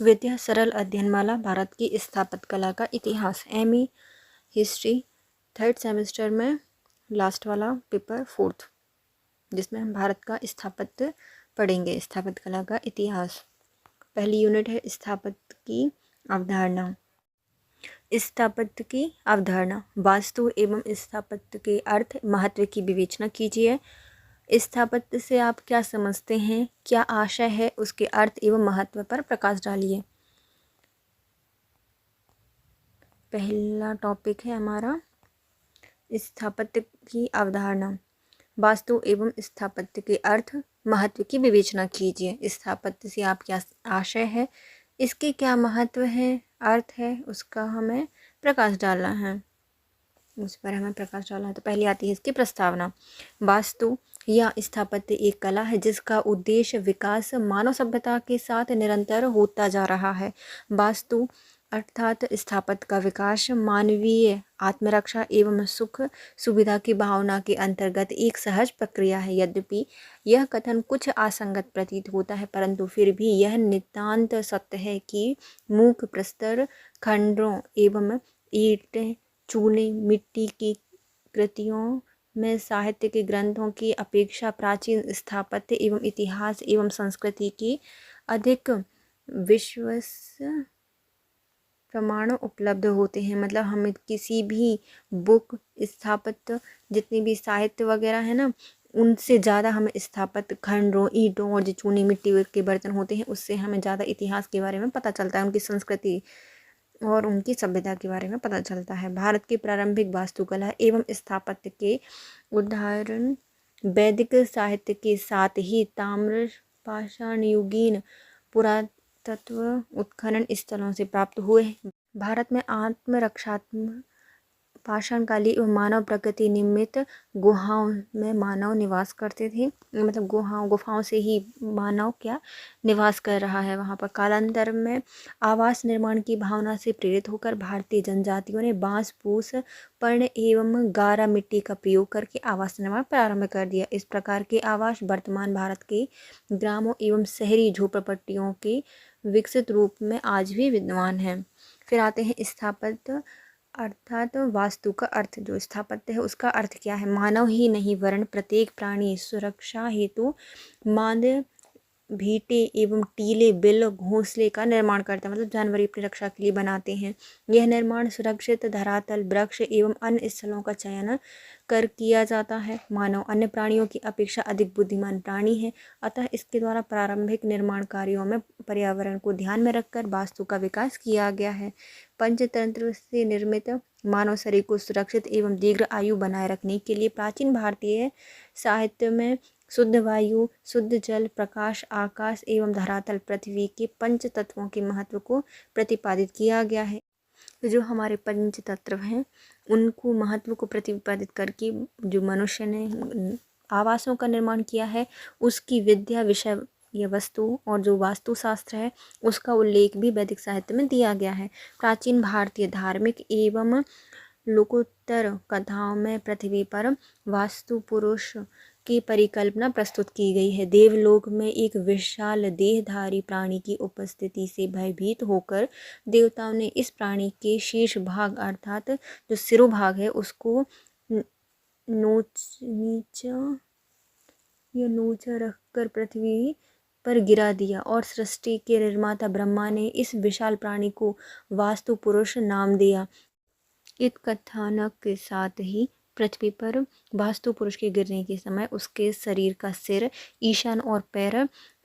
विद्या सरल अध्ययनमाला भारत की स्थापत्य कला का इतिहास एमई हिस्ट्री 3rd सेमेस्टर में लास्ट वाला पेपर 4th, जिसमें हम भारत का स्थापत्य पढ़ेंगे, स्थापत्य कला का इतिहास। पहली यूनिट है स्थापत्य की अवधारणा। स्थापत्य की अवधारणा। वास्तु एवं स्थापत्य के अर्थ महत्व की विवेचना कीजिए। स्थापत्य से आप क्या समझते हैं, क्या आशय है, उसके अर्थ एवं महत्व पर प्रकाश डालिए। पहला टॉपिक है हमारा स्थापत्य की अवधारणा। वास्तु एवं स्थापत्य के अर्थ महत्व की विवेचना कीजिए। स्थापत्य से आप क्या आशय है, इसके क्या महत्व है, अर्थ है, उसका हमें प्रकाश डालना है, उस पर हमें प्रकाश डालना है। तो पहले आती है इसकी प्रस्तावना। वास्तु या स्थापत्य एक कला है जिसका उद्देश्य विकास मानव सभ्यता के साथ निरंतर होता जा रहा है। वास्तु अर्थात स्थापत्य का विकास मानवीय आत्मरक्षा एवं सुख सुविधा की भावना के अंतर्गत एक सहज प्रक्रिया है। यद्यपि यह कथन कुछ असंगत प्रतीत होता है, परंतु फिर भी यह नितांत सत्य है कि मूक प्रस्तर खंडों एवं ईंटें चूने मिट्टी की कृतियों में साहित्य के ग्रंथों की अपेक्षा प्राचीन स्थापत्य एवं इतिहास एवं संस्कृति की अधिक विश्वास प्रमाण उपलब्ध होते हैं। मतलब हमें किसी भी बुक स्थापत्य जितनी भी साहित्य वगैरह है ना, उनसे ज़्यादा हमें स्थापत्य खंडों ईंटों और जो चूनी मिट्टी के बर्तन होते हैं उससे हमें ज़्यादा इतिहास के बारे में पता चलता है, उनकी संस्कृति और उनकी सभ्यता के बारे में पता चलता है। भारत की प्रारंभिक वास्तुकला एवं स्थापत्य के उदाहरण वैदिक साहित्य के साथ ही ताम्र पाषाण युगीन पुरातत्व उत्खनन स्थलों से प्राप्त हुए। भारत में आत्मरक्षात्मक पाषाणकालीन एवं मानव प्रकृति निमित्त गुहाओं में मानव निवास करते थे। मतलब गुफाओं से ही मानव क्या निवास कर रहा है वहाँ पर। कालांतर में आवास निर्माण की भावना से प्रेरित होकर भारतीय जनजातियों ने बांस फूस पर्ण एवं गारा मिट्टी का प्रयोग करके आवास निर्माण प्रारंभ कर दिया। इस प्रकार के आवास वर्तमान भारत के ग्रामों एवं शहरी झोपड़पट्टियों के विकसित रूप में आज भी विद्यमान हैं। फिर आते हैं स्थापत्य अर्थात वास्तु का अर्थ। जो स्थापत्य है उसका अर्थ क्या है। मानव ही नहीं वरन प्रत्येक प्राणी सुरक्षा हेतु मांद भीटे एवं टीले बिल घोंसले का निर्माण करता है। मतलब जानवर अपनी रक्षा के लिए बनाते हैं। यह निर्माण सुरक्षित धरातल वृक्ष एवं अन्य स्थलों का चयन कर किया जाता है। मानव अन्य प्राणियों की अपेक्षा अधिक बुद्धिमान प्राणी है, अतः इसके द्वारा प्रारंभिक निर्माण कार्यों में पर्यावरण को ध्यान में रखकर वास्तु का विकास किया गया है। पंचतंत्र से निर्मित मानव शरीर को सुरक्षित एवं दीर्घ आयु बनाए रखने के लिए प्राचीन भारतीय साहित्य में शुद्ध वायु, शुद्ध जल, प्रकाश, आकाश एवं धरातल पृथ्वी के पंच तत्वों के महत्व को प्रतिपादित किया गया है। तो जो हमारे पंच तत्व हैं उनको महत्व को प्रतिपादित करके जो मनुष्य ने आवासों का निर्माण किया है उसकी विद्या विषय या वस्तु और जो वास्तुशास्त्र है उसका उल्लेख भी वैदिक साहित्य में दिया गया है। प्राचीन भारतीय धार्मिक एवं लोकोत्तर कथाओं में पृथ्वी पर वास्तु पुरुष की परिकल्पना प्रस्तुत की गई है। देवलोक में एक विशाल देहधारी प्राणी की उपस्थिति से भयभीत होकर देवताओं ने इस प्राणी के शीर्ष भाग अर्थात जो सिरोभाग है उसको नोचा रखकर पृथ्वी पर गिरा दिया और सृष्टि के निर्माता ब्रह्मा ने इस विशाल प्राणी को वास्तु पुरुष नाम दिया। इस कथानक के साथ ही पृथ्वी पर वास्तु पुरुष के गिरने के समय उसके शरीर का सिर ईशान और पैर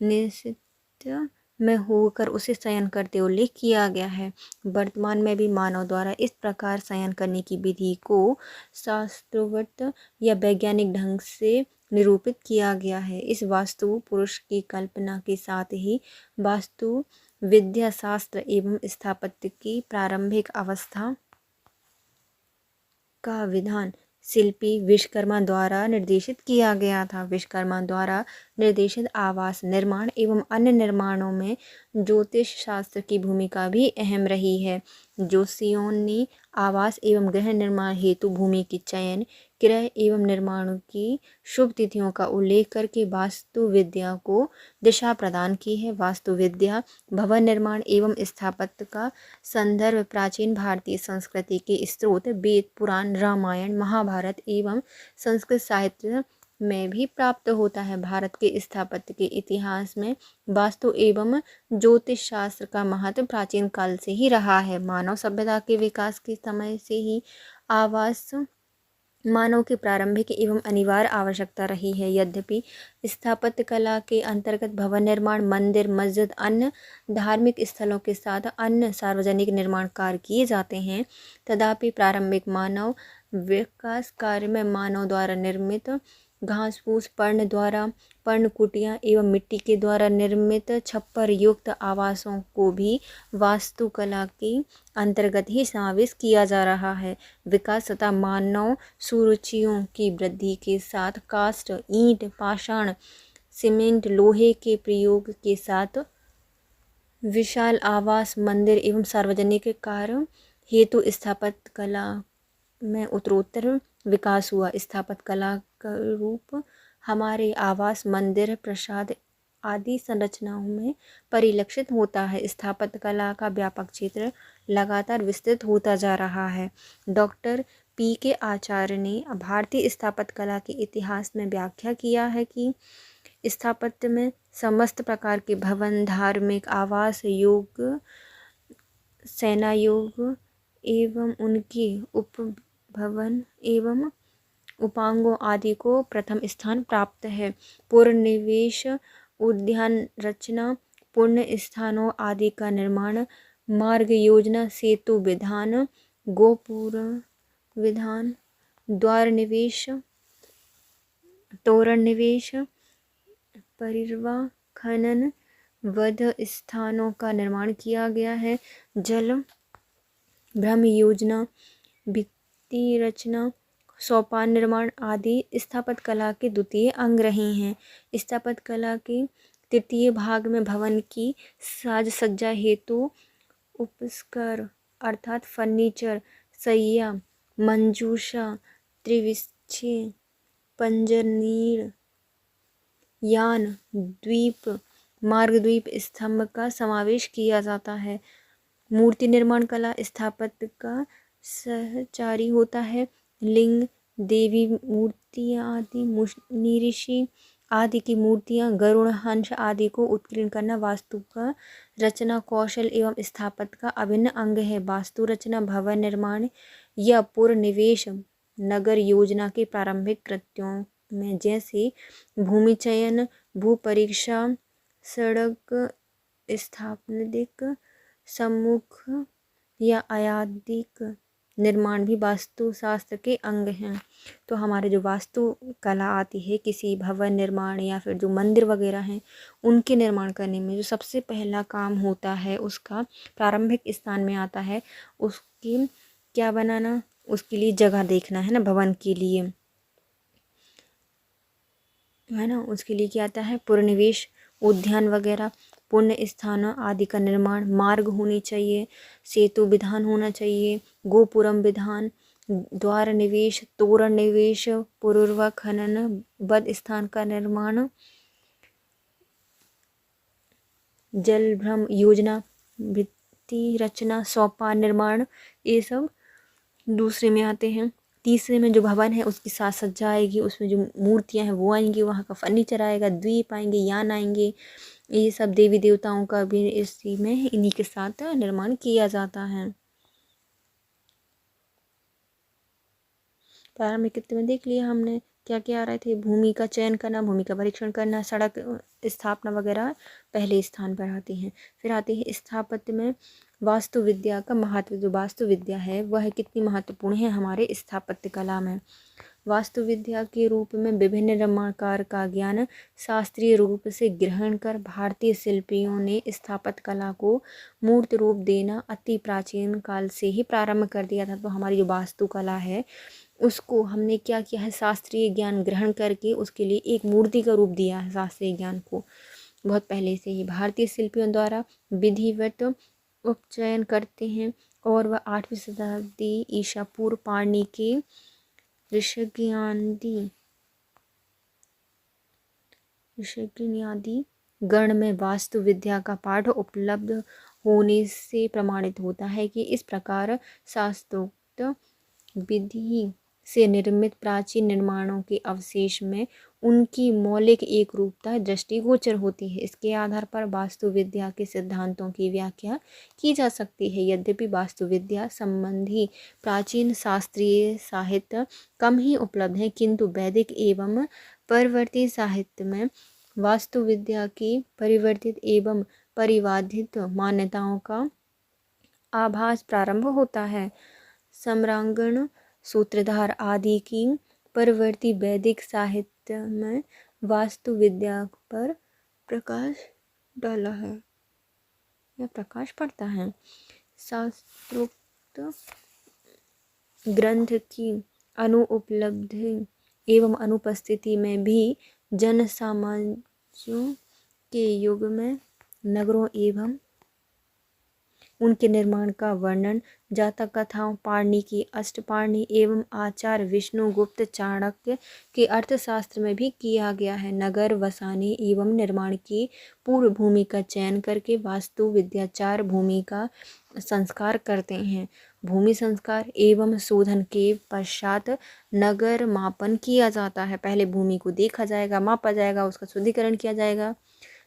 निश्चित में होकर उसे शयन करते उल्लेख किया गया है। वर्तमान में भी मानव द्वारा इस प्रकार शयन करने की विधि को शास्त्रोक्त या वैज्ञानिक ढंग से निरूपित किया गया है। इस वास्तु पुरुष की कल्पना के साथ ही वास्तु विद्या शास्त्र एवं स्थापत्य की प्रारंभिक अवस्था का विधान शिल्पी विश्वकर्मा द्वारा निर्देशित किया गया था। विश्वकर्मा द्वारा निर्देशित आवास निर्माण एवं अन्य निर्माणों में ज्योतिष शास्त्र की भूमिका भी अहम रही है। ज्योतिषियों ने आवास एवं गृह निर्माण हेतु भूमि के चयन क्रय एवं निर्माण की शुभ तिथियों का उल्लेख करके वास्तुविद्या को दिशा प्रदान की है। वास्तुविद्या भवन निर्माण एवं स्थापत्य का संदर्भ प्राचीन भारतीय संस्कृति के स्रोत वेद, पुराण, रामायण, महाभारत एवं संस्कृत साहित्य में भी प्राप्त होता है। भारत के स्थापत्य के इतिहास में वास्तु एवं ज्योतिष शास्त्र का महत्व प्राचीन काल से ही रहा है। मानव सभ्यता के विकास के समय से ही आवास मानव की प्रारंभिक एवं अनिवार्य आवश्यकता रही है। यद्यपि स्थापत्य कला के अंतर्गत भवन निर्माण, मंदिर, मस्जिद, अन्य धार्मिक स्थलों के साथ अन्य सार्वजनिक निर्माण कार्य किए जाते हैं, तथापि प्रारंभिक मानव विकास कार्य में मानव द्वारा निर्मित घास फूस, पर्ण कुटिया एवं मिट्टी के द्वारा निर्मित छप्पर युक्त आवासों को भी वास्तुकला के अंतर्गत ही समावेश किया जा रहा है। विकास तथा मानव सुरुचियों की वृद्धि के साथ काष्ठ, ईंट, पाषाण, सीमेंट, लोहे के प्रयोग के साथ विशाल आवास, मंदिर एवं सार्वजनिक कार्य हेतु स्थापत्य कला में उत्तरोत्तर विकास हुआ। स्थापत्य कला का रूप हमारे आवास, मंदिर, प्रासाद आदि संरचनाओं में परिलक्षित होता है। स्थापत्य कला का व्यापक क्षेत्र लगातार विस्तृत होता जा रहा है। Doctor P.K. आचार्य ने भारतीय स्थापत्य कला के इतिहास में व्याख्या किया है कि स्थापत्य में समस्त प्रकार के भवन, धार्मिक आवास, योग, सेना योग एवं उनके उपभवन एवं उपांगों आदि को प्रथम स्थान प्राप्त है। पुनर्निवेश, उद्यान रचना, पुण्य स्थानों आदि का निर्माण, मार्ग योजना, सेतु विधान, गोपुर विधान, द्वार निवेश, तोरण निवेश, परिरवा खनन, वध स्थानों का निर्माण किया गया है। जल भ्रम योजना, भित्ति रचना, सोपान निर्माण आदि स्थापत्य कला के द्वितीय अंग रहे हैं। स्थापत्य कला के तृतीय भाग में भवन की साज सज्जा हेतु उपस्कर अर्थात फर्नीचर, सैया, मंजूषा, त्रिविच्छे, पंजनीर, यान, द्वीप, मार्गद्वीप, स्तंभ का समावेश किया जाता है। मूर्ति निर्माण कला स्थापत्य का सहचारी होता है। लिंग, देवी मूर्तियाँ आदि, मुनि ऋषि आदि की मूर्तियाँ, गरुड़, हंस आदि को उत्कीर्ण करना वास्तु का रचना कौशल एवं स्थापत्य का अभिन्न अंग है। वास्तु रचना भवन निर्माण या पुनर्निवेश नगर योजना के प्रारंभिक कृत्यों में जैसे भूमि चयन, भू परीक्षा, सड़क स्थापनिक, सम्मुख या आयादिक निर्माण भी वास्तुशास्त्र के अंग हैं। तो हमारे जो वास्तु कला आती है किसी भवन निर्माण या फिर जो मंदिर वगैरह हैं उनके निर्माण करने में जो सबसे पहला काम होता है उसका प्रारंभिक स्थान में आता है उसकी क्या बनाना, उसके लिए जगह देखना है ना, भवन के लिए है ना। उसके लिए क्या आता है, पुनर्निवेश, उद्यान वगैरह, पुण्य स्थानों आदि का निर्माण, मार्ग होनी चाहिए, सेतु विधान होना चाहिए, गोपुरम विधान, द्वार निवेश, तोरण निवेश, पूर्व खनन, वध स्थान का निर्माण, जल भ्रम योजना, भित्ति रचना, सोपान निर्माण, ये सब दूसरे में आते हैं। तीसरे में जो भवन है उसकी साज सज्जा आएगी, उसमें जो मूर्तियां हैं वो आएंगी, वहाँ का फर्नीचर आएगा, द्वीप आएंगे, यान आएंगे, ये सब देवी देवताओं का भी इसी में इन्हीं के साथ निर्माण किया जाता है। प्रारंभिक कृत्य में देख लिया हमने क्या क्या आ रहे थे, भूमि का चयन करना, भूमि का परीक्षण करना, सड़क स्थापना वगैरह पहले स्थान पर आती हैं। फिर आती है स्थापत्य में वास्तुविद्या का महत्व। जो वास्तुविद्या है वह कितनी महत्वपूर्ण है हमारे स्थापत्य कला में। वास्तुविद्या के रूप में विभिन्न निर्माणकार का ज्ञान शास्त्रीय रूप से ग्रहण कर भारतीय शिल्पियों ने स्थापत्य कला को मूर्त रूप देना अति प्राचीन काल से ही प्रारंभ कर दिया था। तो हमारी जो वास्तुकला है उसको हमने क्या किया है, शास्त्रीय ज्ञान ग्रहण करके उसके लिए एक मूर्ति का रूप दिया है। शास्त्रीय ज्ञान को बहुत पहले से ही भारतीय शिल्पियों द्वारा विधिवत उपचयन करते हैं और वह 8वीं शताब्दी ईसा पूर्व पाणिनि के ऋषिज्ञादि गण में वास्तु विद्या का पाठ उपलब्ध होने से प्रमाणित होता है कि इस प्रकार शास्त्रोक्त विधि से निर्मित प्राचीन निर्माणों के अवशेष में उनकी मौलिक एक रूपता दृष्टिगोचर होती है। इसके आधार पर वास्तुविद्या के सिद्धांतों की व्याख्या की जा सकती है। यद्यपि वास्तुविद्या संबंधी प्राचीन शास्त्रीय साहित्य कम ही उपलब्ध है, किंतु वैदिक एवं परवर्ती साहित्य में वास्तुविद्या की परिवर्तित एवं परिवादित मान्यताओं का आभास प्रारंभ होता है। सम्रांगण, सूत्रधार आदि की परवर्ती वैदिक साहित्य में वास्तुविद्या पर प्रकाश डाला है या प्रकाश पड़ता है। शास्त्रोक्त ग्रंथ की अनुपलब्धि एवं अनुपस्थिति में भी जन सामान्यों के युग में नगरों एवं उनके निर्माण का वर्णन जातक कथाओं, पाणिनि की अष्टपाणी एवं आचार्य विष्णुगुप्त चाणक्य के अर्थशास्त्र में भी किया गया है। नगर वसाने एवं निर्माण की पूर्व भूमि का चयन करके वास्तु विद्याचार भूमि का संस्कार करते हैं। भूमि संस्कार एवं शोधन के पश्चात नगर मापन किया जाता है। पहले भूमि को देखा जाएगा, मापा जाएगा, उसका शुद्धिकरण किया जाएगा,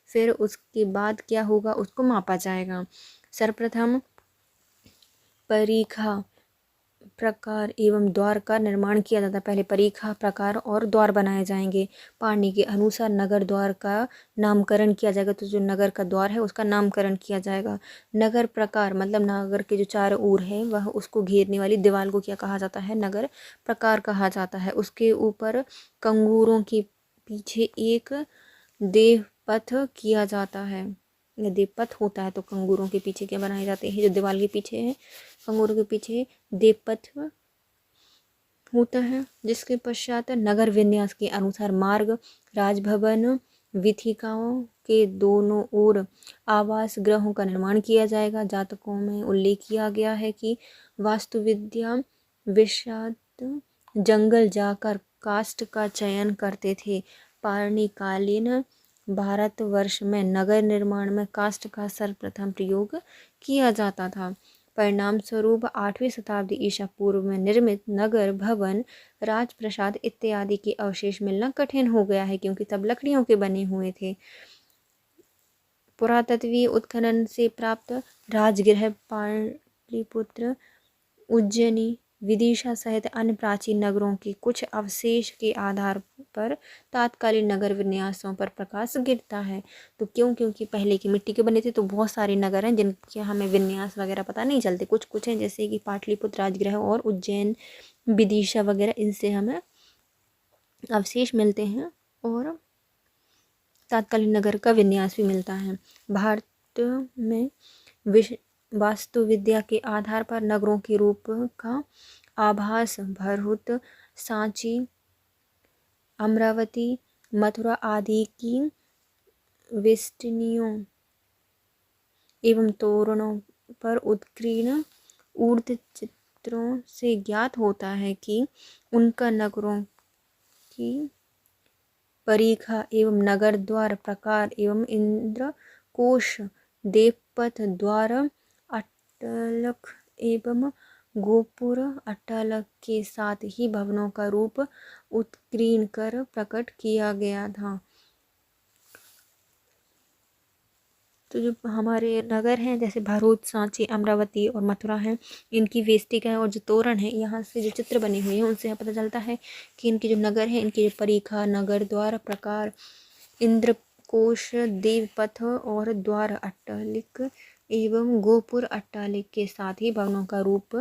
फिर उसके बाद क्या होगा, उसको मापा जाएगा। सर्वप्रथम परीखा, प्रकार एवं द्वार का निर्माण किया जाता है। पहले परीखा, प्रकार और द्वार बनाए जाएंगे। पाणिनि के अनुसार नगर द्वार का नामकरण किया जाएगा, तो जो नगर का द्वार है उसका नामकरण किया जाएगा। नगर प्रकार मतलब नगर के जो चारों ओर है वह उसको घेरने वाली दीवार को क्या कहा जाता है, नगर प्रकार कहा जाता है। उसके ऊपर कंगूरों के पीछे एक देवपथ किया जाता है। यदि पथ होता है तो कंगूरों के पीछे क्या बनाए जाते हैं, जो दीवार के पीछे है कंगूरों के पीछे देवपथ होता है। जिसके पश्चात नगर विन्यास के अनुसार मार्ग, राजभवन, वीथिकाओं के दोनों ओर आवास गृहों का निर्माण किया जाएगा। जातकों में उल्लेख किया गया है कि वास्तुविद्या विषाद जंगल जाकर काष्ठ का चयन करते थे। पाणिकालीन भारतवर्ष में नगर निर्माण में काष्ठ का सर्वप्रथम प्रयोग किया जाता था। परिणाम स्वरूप 8वीं शताब्दी ईसा पूर्व में निर्मित नगर भवन, राजप्रसाद इत्यादि के अवशेष मिलना कठिन हो गया है, क्योंकि तब लकड़ियों के बने हुए थे। पुरातत्वीय उत्खनन से प्राप्त राजगृह पाटलिपुत्र, उज्जैनी, विदिशा सहित अन्य प्राचीन नगरों के कुछ अवशेष के आधार पर तात्कालीन नगर विन्यासों पर प्रकाश गिरता है। तो क्योंकि पहले की मिट्टी के बने थे, तो बहुत सारे नगर हैं जिनके हमें विन्यास वगैरह पता नहीं चलते। कुछ हैं जैसे कि पाटलिपुत्र राजगृह और उज्जैन, विदिशा वगैरह, इनसे हमें अवशेष मिलते हैं और तात्कालीन नगर का विन्यास भी मिलता है। भारत में वास्तुविद्या के आधार पर नगरों के रूप का आभास भरहुत, सांची, अमरावती, मथुरा आदि की वेष्टनियों एवं तोरणों पर उत्कीर्ण ऊर्ध्व चित्रों से ज्ञात होता है कि उनका नगरों की परीखा एवं नगर द्वार प्रकार एवं इंद्रकोश, देवपथ, द्वार, अट्टालक एवं गोपुर अट्टालक के साथ ही भवनों का रूप उत्कीर्ण कर प्रकट किया गया था। तो जो हमारे नगर हैं जैसे भरूच, सांची, अमरावती और मथुरा हैं, इनकी वेष्टिका और जो तोरण है, यहाँ से जो चित्र बने हुए हैं उनसे यह पता चलता है कि इनके जो नगर हैं, इनके जो परीखा, नगर द्वार प्रकार, इंद्रकोश, देवपथ और द्वार, अट्टालिक एवं गोपुर अट्टालिक के साथ ही भवनों का रूप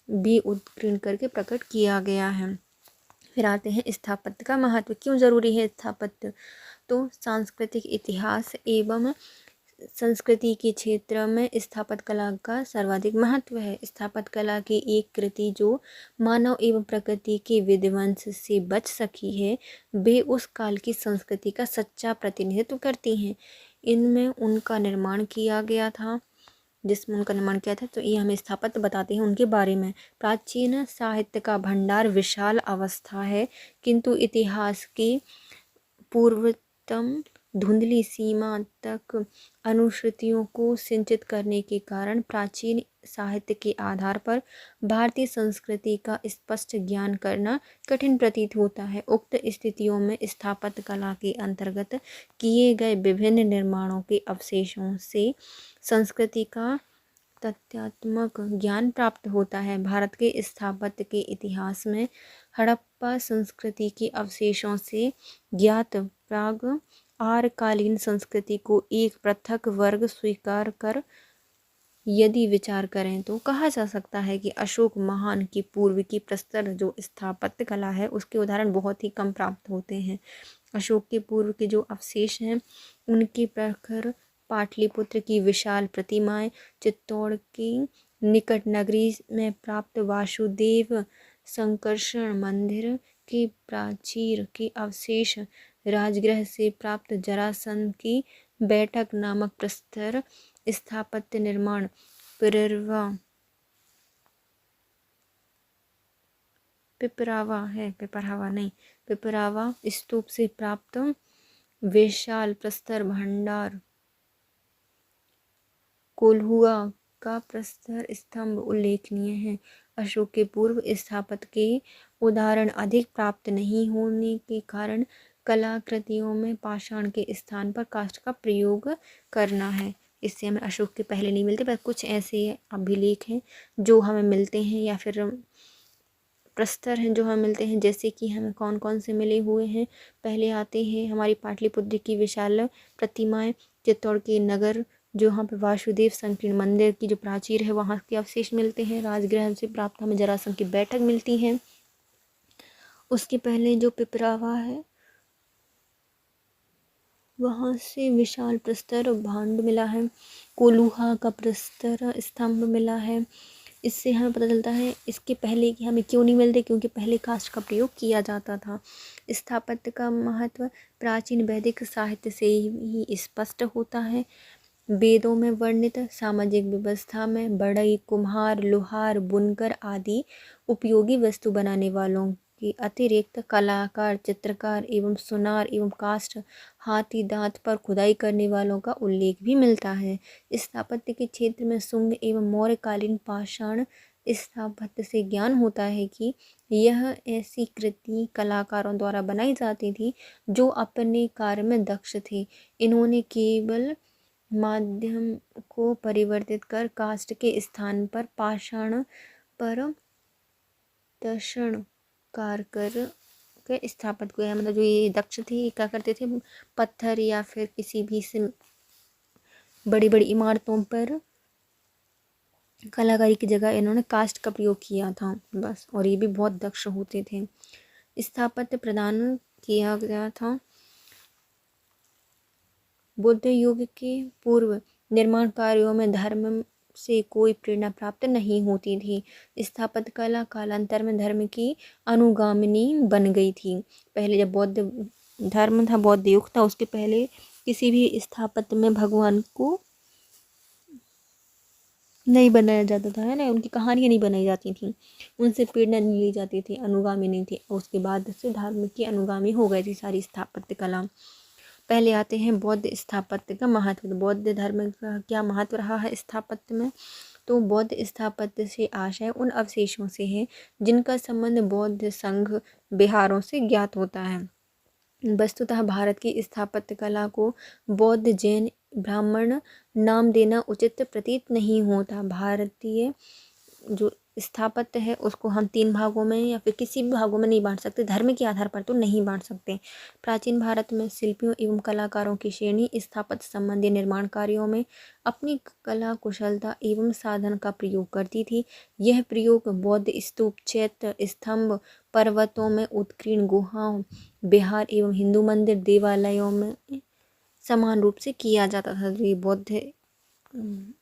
भी उत्कीर्ण करके प्रकट किया गया है। फिर आते हैं स्थापत्य का महत्व। क्यों जरूरी है स्थापत्य? तो सांस्कृतिक इतिहास एवं संस्कृति के क्षेत्र में स्थापत्य कला का सर्वाधिक महत्व है। स्थापत्य कला की एक कृति जो मानव एवं प्रकृति के विध्वंस से बच सकी है, वे उस काल की संस्कृति का सच्चा प्रतिनिधित्व करती हैं। इनमें उनका निर्माण किया गया था जिसमें उनका निर्माण किया था। तो ये हमें स्थापत्य बताते हैं उनके बारे में। प्राचीन साहित्य का भंडार विशाल अवस्था है, किंतु इतिहास की पूर्वतम धुंधली सीमा तक अनुश्रुतियों को सिंचित करने के कारण प्राचीन साहित्य के आधार पर भारतीय संस्कृति का स्पष्ट ज्ञान करना कठिन प्रतीत होता है। उक्त स्थितियों में स्थापत्य कला के अंतर्गत किए गए विभिन्न निर्माणों के अवशेषों से संस्कृति का तथ्यात्मक ज्ञान प्राप्त होता है। भारत के स्थापत्य के इतिहास में हड़प्पा संस्कृति के अवशेषों से ज्ञात प्राग आर्यकालीन संस्कृति को एक पृथक वर्ग स्वीकार कर यदि विचार करें तो कहा जा सकता है कि अशोक महान की पूर्व की प्रस्तर जो स्थापत्य कला है उसके उदाहरण बहुत ही कम प्राप्त होते हैं। अशोक के पूर्व के जो अवशेष हैं उनके प्रखर पाटलिपुत्र की विशाल प्रतिमाएं, चित्तौड़ की निकट नगरी में प्राप्त वासुदेव संकर्षण मंदिर के प्राचीर के अवशेष, राजगृह से प्राप्त जरासंध की बैठक नामक प्रस्तर स्थापत्य निर्माण, पिपरावा स्तूप से प्राप्त विशाल प्रस्तर भंडार, कोल्हुआ का प्रस्तर स्तंभ उल्लेखनीय है। अशोक के पूर्व स्थापत्य के उदाहरण अधिक प्राप्त नहीं होने के कारण कलाकृतियों में पाषाण के स्थान पर काष्ठ का प्रयोग करना है। इससे हमें अशोक के पहले नहीं मिलते, पर कुछ ऐसे अभिलेख हैं जो हमें मिलते हैं या फिर प्रस्तर हैं जो हमें मिलते हैं। जैसे कि हमें कौन कौन से मिले हुए हैं, पहले आते हैं हमारी पाटलिपुत्र की विशाल प्रतिमाएं, चित्तौड़ के नगर जो यहाँ पे वासुदेव संकीर्ण मंदिर की जो प्राचीर है वहाँ के अवशेष मिलते हैं, राजगृह से प्राप्त हमें जरासंध की बैठक मिलती है। उसके पहले जो पिपरावा है वहाँ से विशाल प्रस्तर भांड मिला है, कोलुहा का प्रस्तर स्तंभ मिला है। इससे हमें पता चलता है इसके पहले कि हमें क्यों नहीं मिलते, क्योंकि पहले काष्ठ का प्रयोग किया जाता था। स्थापत्य का महत्व प्राचीन वैदिक साहित्य से ही स्पष्ट होता है। वेदों में वर्णित सामाजिक व्यवस्था में बढ़ई, कुम्हार, लोहार, बुनकर आदि उपयोगी वस्तु बनाने वालों के अतिरिक्त कलाकार, चित्रकार एवं सुनार एवं काष्ठ, हाथी दांत पर खुदाई करने वालों का उल्लेख भी मिलता है। स्थापत्य के क्षेत्र में शुंग एवं मौर्यकालीन पाषाण स्थापत्य से ज्ञान होता है कि यह ऐसी कृति कलाकारों द्वारा बनाई जाती थी जो अपने कार्य में दक्ष थे। इन्होंने केवल माध्यम को परिवर्तित कर काष्ठ के स्थान पर पाषाण पर तषण कार कर के स्थापत्य को, मतलब जो ये दक्ष थे ये क्या करते थे, पत्थर या फिर किसी भी से बड़ी बड़ी इमारतों पर कलाकारी की जगह इन्होंने काष्ठ का प्रयोग किया था बस, और ये भी बहुत दक्ष होते थे। स्थापत्य प्रदान किया गया था। बुद्ध युग के पूर्व निर्माण कार्यों में धर्म से कोई प्रेरणा प्राप्त नहीं होती थी। स्थापत्य कला कालांतर में धर्म की अनुगामिनी बन गई थी। पहले जब बौद्ध धर्म था, बौद्ध युग था, उसके पहले किसी भी स्थापत्य में भगवान को नहीं बनाया जाता था, है ना, उनकी कहानियाँ नहीं बनाई जाती थी, उनसे प्रेरणा नहीं ली जाती थी, अनुगामी नहीं थी। उसके बाद से धर्म की अनुगामी हो गई थी सारी स्थापत्य कला। पहले आते हैं बौद्ध स्थापत्य का महत्व। बौद्ध धर्म का क्या महत्व रहा है स्थापत्य में, तो बौद्ध स्थापत्य से आशय उन अवशेषों से है जिनका संबंध बौद्ध संघ विहारों से ज्ञात होता है। वस्तुतः भारत की स्थापत्य कला को बौद्ध, जैन, ब्राह्मण नाम देना उचित प्रतीत नहीं होता। भारतीय जो स्थापत्य है उसको हम 3 भागों में या फिर किसी भी भागों में नहीं बांट सकते, धर्म के आधार पर तो नहीं बांट सकते। प्राचीन भारत में शिल्पियों एवं कलाकारों की श्रेणी स्थापत्य संबंधी निर्माण कार्यों में अपनी कला कुशलता एवं साधन का प्रयोग करती थी। यह प्रयोग बौद्ध स्तूप, चैत्य, स्तंभ, पर्वतों में उत्कीर्ण गुहाओं, विहार एवं हिंदू मंदिर, देवालयों में समान रूप से किया जाता था। जो ये बौद्ध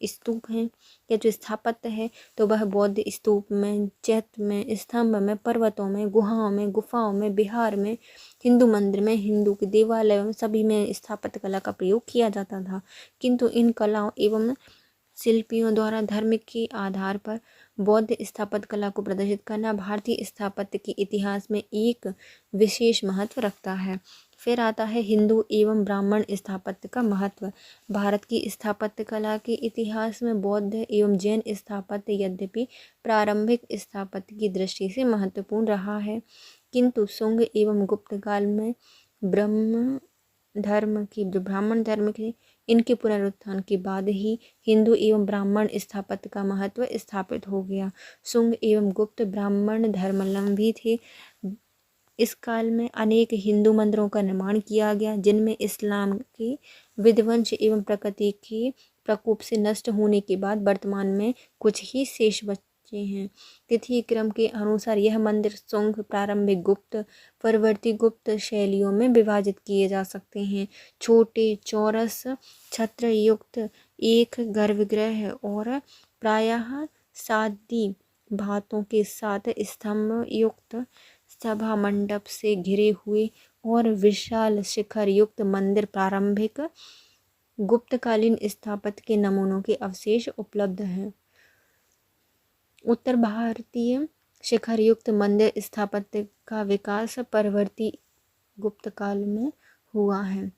स्तूप हैं या जो स्थापत्य है तो वह बौद्ध स्तूप में, चैत्य में, स्तंभ में, पर्वतों में, गुहाओं में, गुफाओं में, बिहार में, हिंदू मंदिर में, हिंदू के देवालयों में, सभी में स्थापत्य कला का प्रयोग किया जाता था। किंतु इन कलाओं एवं शिल्पियों द्वारा धर्म के आधार पर बौद्ध स्थापत्य कला को प्रदर्शित करना भारतीय स्थापत्य के इतिहास में एक विशेष महत्व रखता है। फिर आता है हिंदू एवं ब्राह्मण स्थापत्य का महत्व। भारत की स्थापत्य कला के इतिहास में बौद्ध एवं जैन स्थापत्य यद्यपि प्रारंभिक स्थापत्य की दृष्टि से महत्वपूर्ण रहा है, किंतु शुंग एवं गुप्त काल में ब्राह्मण धर्म के इनके पुनरुत्थान के बाद ही हिंदू एवं ब्राह्मण स्थापत्य का महत्व स्थापित हो गया। शुंग एवं गुप्त ब्राह्मण धर्मावलंबी थे। इस काल में अनेक हिंदू मंदिरों का निर्माण किया गया, जिनमें इस्लाम के विध्वंस एवं प्रकृति के प्रकोप से नष्ट होने के बाद वर्तमान में कुछ ही शेष बचे हैं। तिथि क्रम के अनुसार यह मंदिर शुंग, प्रारंभिक गुप्त, परवर्ती गुप्त शैलियों में विभाजित किए जा सकते हैं। छोटे चौरस छत्र युक्त एक गर्भगृह और प्रायः सादी भातों के साथ स्तंभ युक्त सभा मंडप से घिरे हुए और विशाल शिखर युक्त मंदिर प्रारंभिक गुप्तकालीन स्थापत्य के नमूनों के अवशेष उपलब्ध हैं। उत्तर भारतीय शिखर युक्त मंदिर स्थापत्य का विकास परवर्ती गुप्त काल में हुआ है।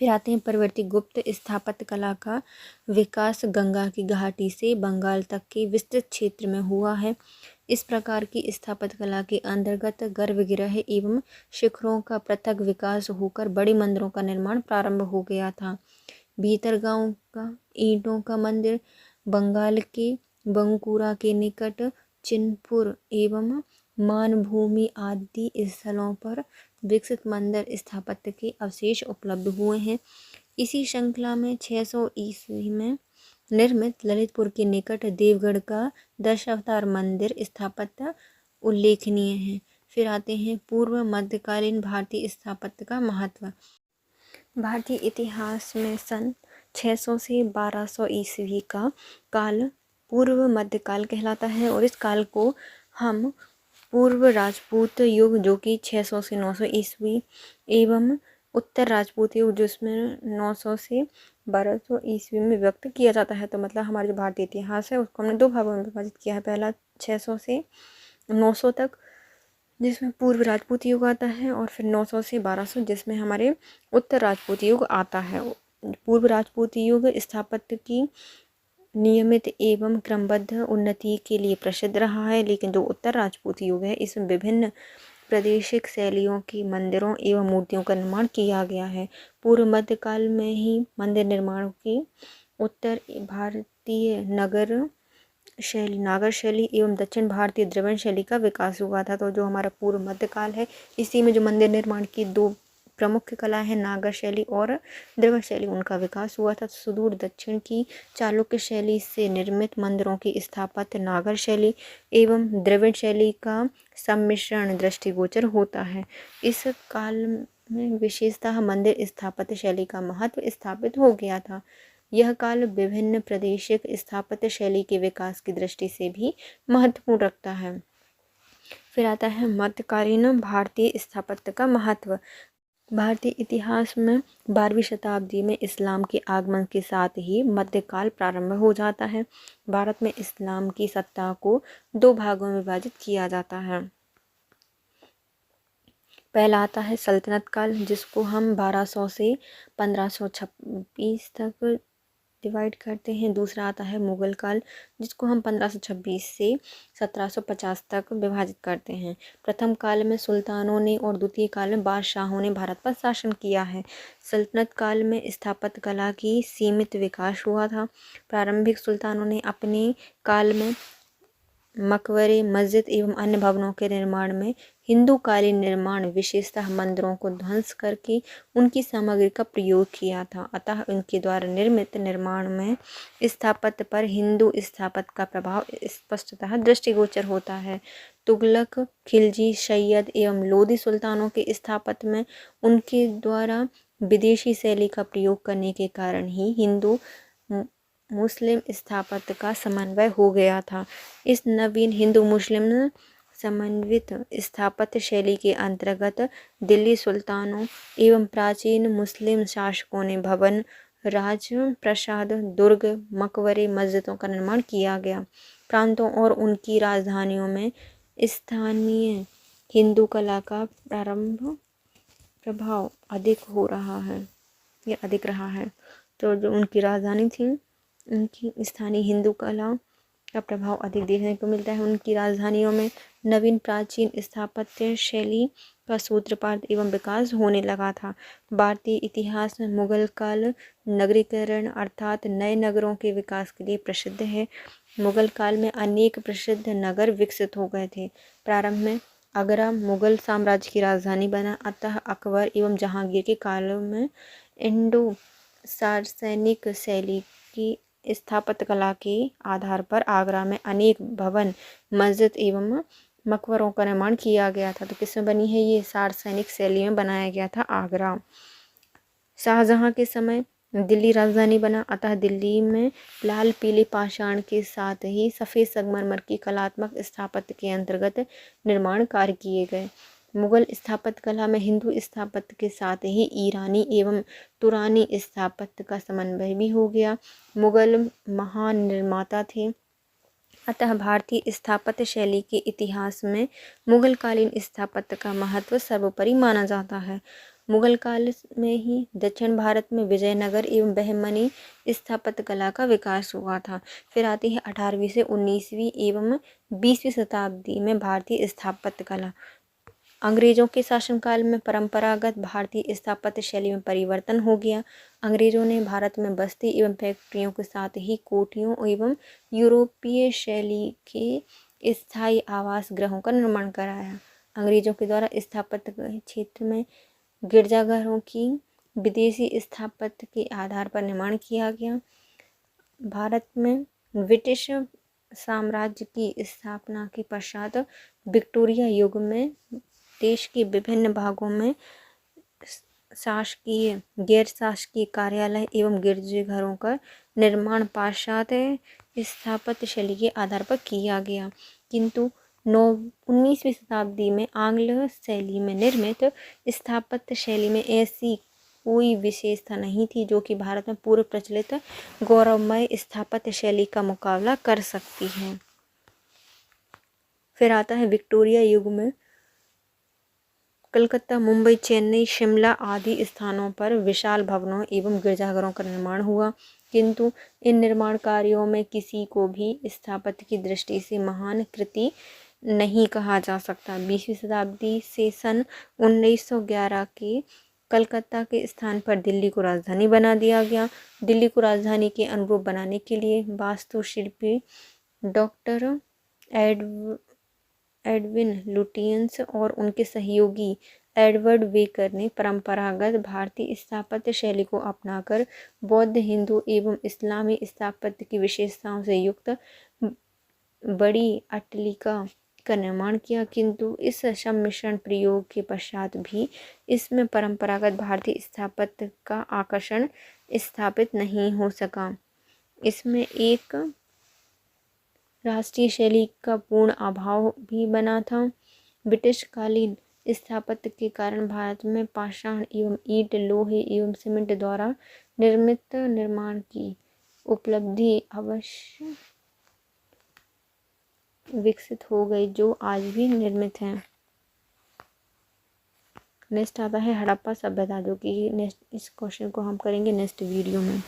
फिर आते हैं परवर्ती गुप्त स्थापत्य कला का विकास गंगा की घाटी से बंगाल तक के विस्तृत क्षेत्र में हुआ है। इस प्रकार की स्थापत्य कला के अंतर्गत गर्भगृह एवं शिखरों का पृथक विकास होकर बड़े मंदिरों का निर्माण प्रारंभ हो गया था। भीतरगांव का ईंटों का मंदिर, बंगाल के बंकुरा के निकट चिनपुर एवं मानभूमि आदि स्थलों पर विकसित मंदिर स्थापत्य के अवशेष उपलब्ध हुए हैं। इसी श्रृंखला में 600 ईस्वी में निर्मित ललितपुर के निकट देवगढ़ का दशावतार मंदिर स्थापत्य उल्लेखनीय है। फिर आते हैं पूर्व मध्यकालीन भारतीय स्थापत्य का महत्व। भारतीय इतिहास में सन 600 से 1200 ईस्वी का काल पूर्व मध्यकाल कहलाता है और इस काल को हम पूर्व राजपूत युग जो कि 600 से 900 ईस्वी एवं उत्तर राजपूत युग जिसमें 900 से 1200 ईस्वी में व्यक्त किया जाता है। तो मतलब हमारा जो भारतीय इतिहास है उसको हमने दो भागों में विभाजित किया है। पहला 600 से 900 तक जिसमें पूर्व राजपूत युग आता है और फिर 900 से 1200 जिसमें हमारे उत्तर राजपूत युग आता है। पूर्व राजपूत युग स्थापत्य की नियमित एवं क्रमबद्ध उन्नति के लिए प्रसिद्ध रहा है, लेकिन जो उत्तर राजपूत युग है इसमें विभिन्न प्रादेशिक शैलियों की मंदिरों एवं मूर्तियों का निर्माण किया गया है। पूर्व मध्यकाल में ही मंदिर निर्माण की उत्तर भारतीय नागर शैली एवं दक्षिण भारतीय द्रविड़ शैली का विकास हुआ था। तो जो हमारा पूर्व मध्यकाल है इसी में जो मंदिर निर्माण की दो प्रमुख कला है नागर शैली और द्रविड़ शैली, उनका विकास हुआ था। सुदूर दक्षिण की चालुक्य शैली से निर्मित मंदिरों की स्थापत्य नागर शैली एवं द्रविड़ शैली का सम्मिश्रण दृष्टिगोचर होता है। इस काल में विशेषतः मंदिर स्थापत्य शैली का महत्व स्थापित हो गया था। यह काल विभिन्न प्रादेशिक स्थापत्य शैली के विकास की दृष्टि से भी महत्वपूर्ण रखता है। फिर आता है मध्यकालीन भारतीय स्थापत्य का महत्व। भारतीय इतिहास में 12वीं शताब्दी में इस्लाम के आगमन के साथ ही मध्यकाल प्रारंभ हो जाता है। भारत में इस्लाम की सत्ता को दो भागों में विभाजित किया जाता है। पहला आता है सल्तनत काल जिसको हम 1200 से 1526 तक डिवाइड करते हैं। दूसरा आता है मुगल काल जिसको हम 1526 से 1750 तक विभाजित करते हैं। प्रथम काल में सुल्तानों ने और द्वितीय काल में बादशाहों ने भारत पर शासन किया है। सल्तनत काल में स्थापत्य कला की सीमित विकास हुआ था। प्रारंभिक सुल्तानों ने अपने काल में मकबरे, मस्जिद एवं अन्य भवनों के निर्माण में हिंदू कालीन निर्माण विशेषतः मंदिरों को ध्वंस करके उनकी सामग्री का प्रयोग किया था। अतः उनके द्वारा निर्मित निर्माण में स्थापत्य पर हिंदू स्थापत्य का प्रभाव स्पष्टतः दृष्टिगोचर होता है। तुगलक, खिलजी, सैयद एवं लोधी सुल्तानों के स्थापत्य में उनके द्वारा विदेशी शैली का प्रयोग करने के कारण ही हिंदू मुस्लिम स्थापत्य का समन्वय हो गया था। इस नवीन हिंदू मुस्लिम समन्वित स्थापत्य शैली के अंतर्गत दिल्ली सुल्तानों एवं प्राचीन मुस्लिम शासकों ने भवन, राज प्रसाद, दुर्ग, मकबरे, मस्जिदों का निर्माण किया गया। प्रांतों और उनकी राजधानियों में स्थानीय हिंदू कला का प्रभाव अधिक हो रहा है, ये अधिक रहा है। तो जो उनकी राजधानी थी, उनकी स्थानीय हिंदू कला का प्रभाव अधिक देखने को मिलता है। उनकी राजधानियों में नवीन प्राचीन स्थापत्य शैली का सूत्रपात एवं विकास होने लगा था। भारतीय इतिहास में मुगल काल नगरीकरण अर्थात नए नगरों के विकास के लिए प्रसिद्ध है। मुगल काल में अनेक प्रसिद्ध नगर विकसित हो गए थे। प्रारंभ में आगरा मुगल साम्राज्य की राजधानी बना, अतः अकबर एवं जहांगीर के कालों में इंडो सार्वजनिक शैली की स्थापत्य कला के आधार पर आगरा में अनेक भवन, मस्जिद एवं मकबरों का निर्माण किया गया था। तो किसमें बनी है ये? सार्वजनिक शैली में बनाया गया था आगरा। शाहजहां के समय दिल्ली राजधानी बना, अतः दिल्ली में लाल पीले पाषाण के साथ ही सफ़ेद संगमरमर की कलात्मक स्थापत्य के अंतर्गत निर्माण कार्य किए गए। मुगल स्थापत्य कला में हिंदू स्थापत्य के साथ ही ईरानी एवं तुरानी स्थापत्य का समन्वय भी हो गया। मुगल महान निर्माता थे, अतः भारतीय स्थापत्य शैली के इतिहास में मुगलकालीन स्थापत्य का महत्व सर्वोपरि माना जाता है। मुगल काल में ही दक्षिण भारत में विजयनगर एवं बहमनी स्थापत्य कला का विकास हुआ था। फिर आती है 18वीं से 19वीं एवं 20वीं शताब्दी में भारतीय स्थापत्य कला। अंग्रेजों के शासनकाल में परंपरागत भारतीय स्थापत्य शैली में परिवर्तन हो गया। अंग्रेजों ने भारत में बस्ती एवं फैक्ट्रियों के साथ ही कोठियों एवं यूरोपीय शैली के स्थायी आवास गृहों का निर्माण कराया। अंग्रेजों के द्वारा स्थापत्य क्षेत्र में गिरजाघरों की विदेशी स्थापत्य के आधार पर निर्माण किया गया। भारत में ब्रिटिश साम्राज्य की स्थापना के पश्चात विक्टोरिया युग में देश के विभिन्न भागों में शासकीय, गैर शासकीय कार्यालय एवं गिरजाघरों का निर्माण पाश्चात्य स्थापत्य शैली के आधार पर किया गया, किंतु 19वीं शताब्दी में आंग्ल शैली में निर्मित स्थापत्य शैली में ऐसी कोई विशेषता नहीं थी जो कि भारत में पूर्व प्रचलित गौरवमय स्थापत्य शैली का मुकाबला कर सकती है। फिर आता है विक्टोरिया युग में कलकत्ता, मुंबई, चेन्नई, शिमला आदि स्थानों पर विशाल भवनों एवं गिरजाघरों का निर्माण हुआ, किंतु इन निर्माण कार्यों में किसी को भी स्थापत्य की दृष्टि से महान कृति नहीं कहा जा सकता। 20वीं शताब्दी से सन 1911 के कलकत्ता के स्थान पर दिल्ली को राजधानी बना दिया गया। दिल्ली को राजधानी के अनुरूप बनाने के लिए वास्तुशिल्पी डॉक्टर एडविन लुटियंस और उनके सहयोगी एडवर्ड वेकर ने परंपरागत भारतीय स्थापत्य शैली को अपनाकर बौद्ध, हिंदू एवं इस्लामी स्थापत्य की विशेषताओं से युक्त बड़ी अट्टालिका का निर्माण किया, किंतु इस सम्मिश्रण प्रयोग के पश्चात भी इसमें परंपरागत भारतीय स्थापत्य का आकर्षण स्थापित नहीं हो सका। इसमें एक राष्ट्रीय शैली का पूर्ण अभाव भी बना था। ब्रिटिश कालीन स्थापत्य के कारण भारत में पाषाण एवं ईंट, लोहे एवं सीमेंट द्वारा निर्मित निर्माण की उपलब्धि अवश्य विकसित हो गई, जो आज भी निर्मित है। नेक्स्ट आता है हड़प्पा सभ्यता, जो कि नेक्स्ट इस क्वेश्चन को हम करेंगे नेक्स्ट वीडियो में।